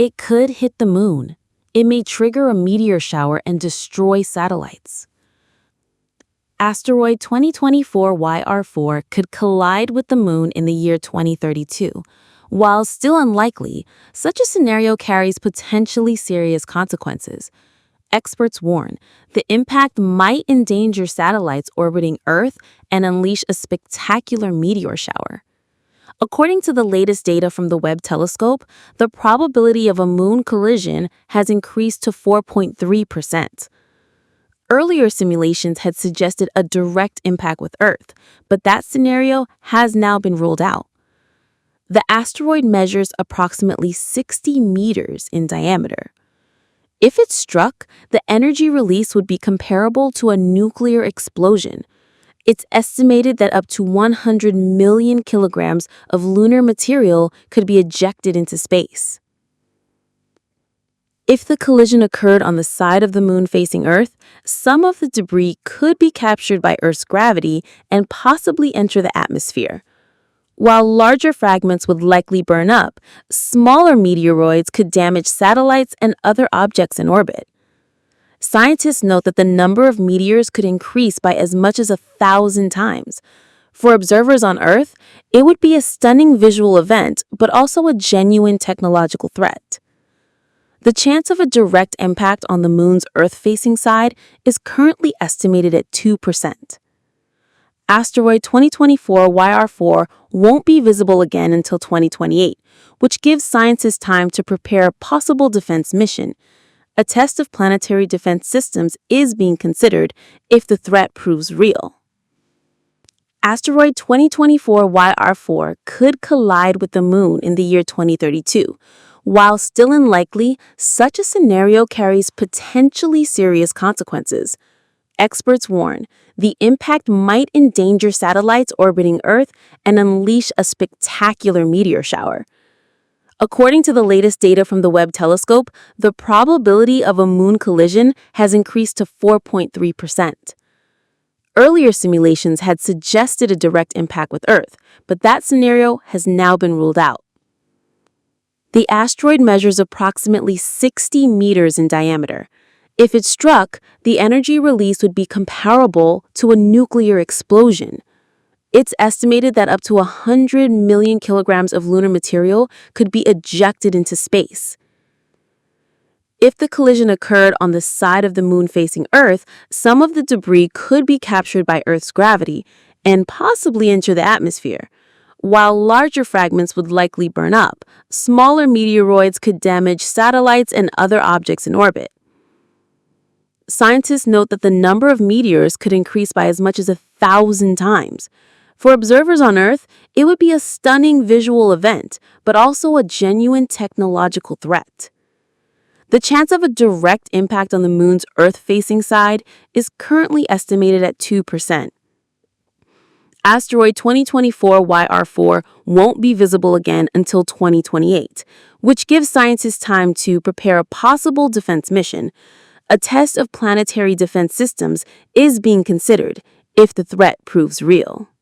It could hit the moon. It may trigger a meteor shower and destroy satellites. Asteroid 2024 YR4 could collide with the moon in the year 2032. While still unlikely, such a scenario carries potentially serious consequences. Experts warn the impact might endanger satellites orbiting Earth and unleash a spectacular meteor shower. According to the latest data from the Webb telescope, the probability of a moon collision has increased to 4.3%. Earlier simulations had suggested a direct impact with Earth, but that scenario has now been ruled out. The asteroid measures approximately 60 meters in diameter. If it struck, the energy release would be comparable to a nuclear explosion. It's estimated that up to 100 million kilograms of lunar material could be ejected into space. If the collision occurred on the side of the moon facing Earth, some of the debris could be captured by Earth's gravity and possibly enter the atmosphere. While larger fragments would likely burn up, smaller meteoroids could damage satellites and other objects in orbit. Scientists note that the number of meteors could increase by as much as 1,000 times. For observers on Earth, it would be a stunning visual event, but also a genuine technological threat. The chance of a direct impact on the moon's Earth-facing side is currently estimated at 2%. Asteroid 2024 YR4 won't be visible again until 2028, which gives scientists time to prepare a possible defense mission. A test of planetary defense systems is being considered if the threat proves real. Asteroid 2024 YR4 could collide with the moon in the year 2032. While still unlikely, such a scenario carries potentially serious consequences. Experts warn the impact might endanger satellites orbiting Earth and unleash a spectacular meteor shower. According to the latest data from the Webb telescope, the probability of a moon collision has increased to 4.3%. Earlier simulations had suggested a direct impact with Earth, but that scenario has now been ruled out. The asteroid measures approximately 60 meters in diameter. If it struck, the energy release would be comparable to a nuclear explosion. It's estimated that up to 100 million kilograms of lunar material could be ejected into space. If the collision occurred on the side of the moon facing Earth, some of the debris could be captured by Earth's gravity and possibly enter the atmosphere. While larger fragments would likely burn up, smaller meteoroids could damage satellites and other objects in orbit. Scientists note that the number of meteors could increase by as much as 1,000 times. For observers on Earth, it would be a stunning visual event, but also a genuine technological threat. The chance of a direct impact on the moon's Earth-facing side is currently estimated at 2%. Asteroid 2024 YR4 won't be visible again until 2028, which gives scientists time to prepare a possible defense mission. A test of planetary defense systems is being considered if the threat proves real.